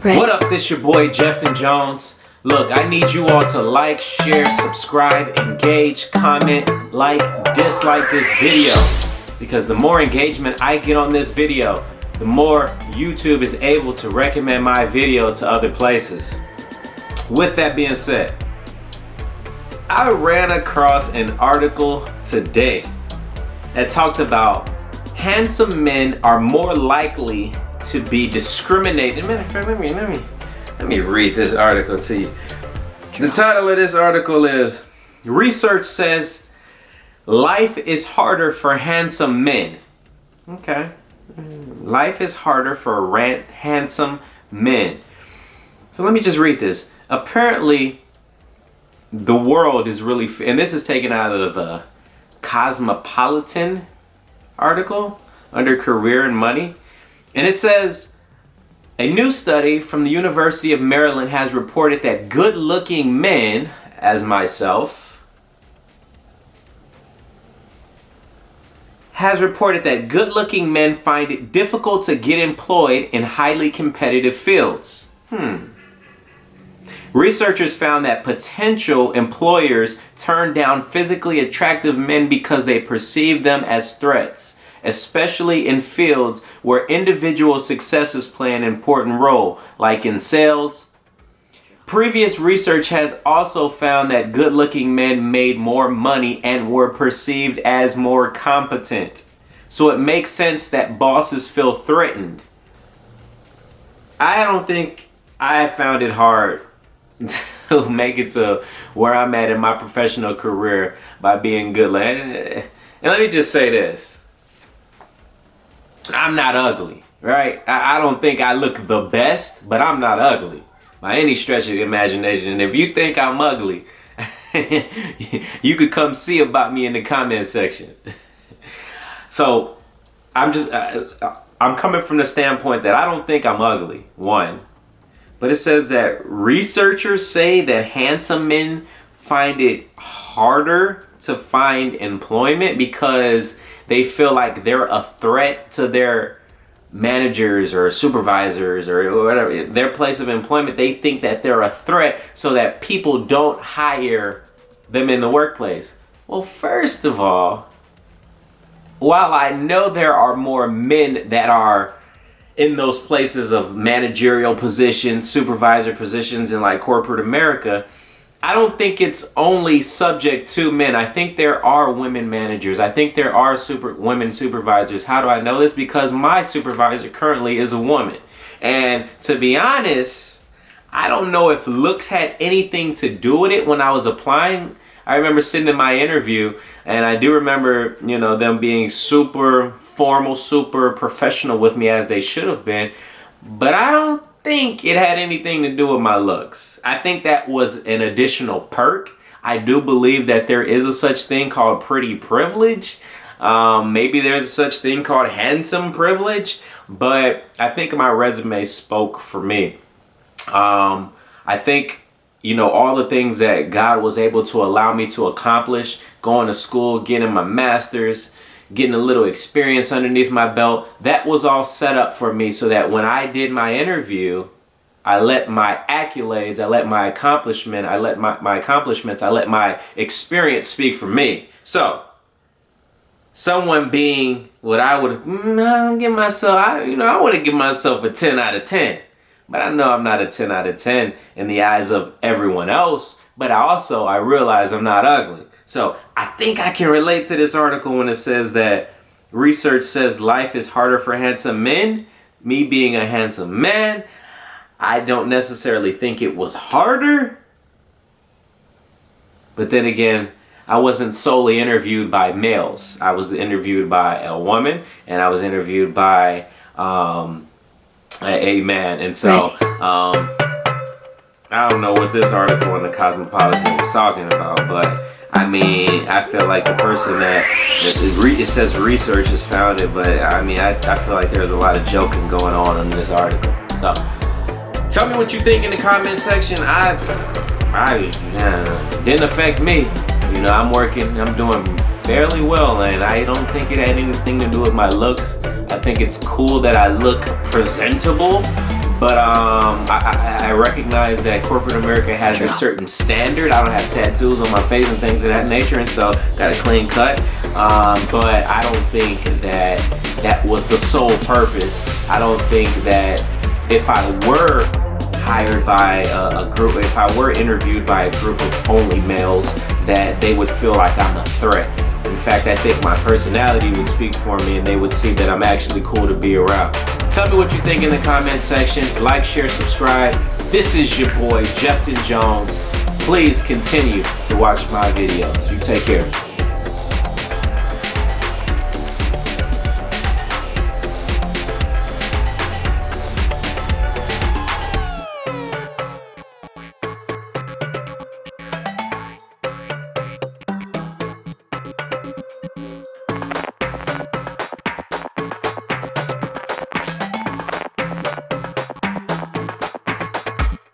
Right. What up, this your boy Jefton Jones. Look, I need you all to like, share, subscribe, engage, comment, like, dislike this video. Because the more engagement I get on this video, the more YouTube is able to recommend my video to other places. With that being said, I ran across an article today that talked about handsome men are more likely to be discriminated. Let me read this article to you. The title of this article is, Research Says Life is Harder for Handsome Men. Okay. Life is harder for handsome men. So let me just read this. Apparently, the world is really, and this is taken out of the Cosmopolitan article under career and money. And it says, a new study from the University of Maryland has reported that good-looking men, as myself, find it difficult to get employed in highly competitive fields. Researchers found that potential employers turn down physically attractive men because they perceive them as threats, especially in fields where individual successes play an important role, like in sales. Previous research has also found that good-looking men made more money and were perceived as more competent. So it makes sense that bosses feel threatened. I don't think I found it hard to make it to where I'm at in my professional career by being good. And let me just say this. I'm not ugly, right? I don't think I look the best, but I'm not ugly by any stretch of the imagination. And if you think I'm ugly, you could come see about me in the comment section. So I'm coming from the standpoint that I don't think I'm ugly, one. But it says that researchers say that handsome men find it harder to find employment because they feel like they're a threat to their managers or supervisors or whatever, their place of employment. They think that they're a threat so that people don't hire them in the workplace. Well, first of all, while I know there are more men that are in those places of managerial positions, supervisor positions in like corporate America, I don't think it's only subject to men. I think there are women managers. I think there are women supervisors. How do I know this? Because my supervisor currently is a woman. And to be honest, I don't know if looks had anything to do with it when I was applying. I remember sitting in my interview, and I do remember, them being super formal, super professional with me, as they should have been. But I don't think it had anything to do with my looks. I think that was an additional perk. I do believe that there is a such thing called pretty privilege. Maybe there's a such thing called handsome privilege. But I think my resume spoke for me. I think all the things that God was able to allow me to accomplish, going to school, getting my master's, getting a little experience underneath my belt, that was all set up for me so that when I did my interview, I let my accolades, I let my accomplishment, I let my accomplishments, I let my experience speak for me. So, someone being what I would give myself, I would give myself a 10 out of 10. But I know I'm not a 10 out of 10 in the eyes of everyone else. But I realize I'm not ugly. So I think I can relate to this article when it says that research says life is harder for handsome men. Me being a handsome man, I don't necessarily think it was harder. But then again, I wasn't solely interviewed by males. I was interviewed by a woman, and I was interviewed by a man. And so I don't know what this article in the Cosmopolitan was talking about, but I feel like the person it says research has found it, but I feel like there's a lot of joking going on in this article. So tell me what you think in the comment section. Didn't affect me. I'm working, I'm doing fairly well, and I don't think it had anything to do with my looks. I think it's cool that I look presentable, But I recognize that corporate America has a certain standard. I don't have tattoos on my face and things of that nature, and so got a clean cut. But I don't think that that was the sole purpose. I don't think that if I were hired by a group, if I were interviewed by a group of only males, that they would feel like I'm a threat. In fact, I think my personality would speak for me, and they would see that I'm actually cool to be around. Tell me what you think in the comment section. Like, share, subscribe. This is your boy, Jefton Jones. Please continue to watch my videos. You take care.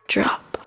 Drop.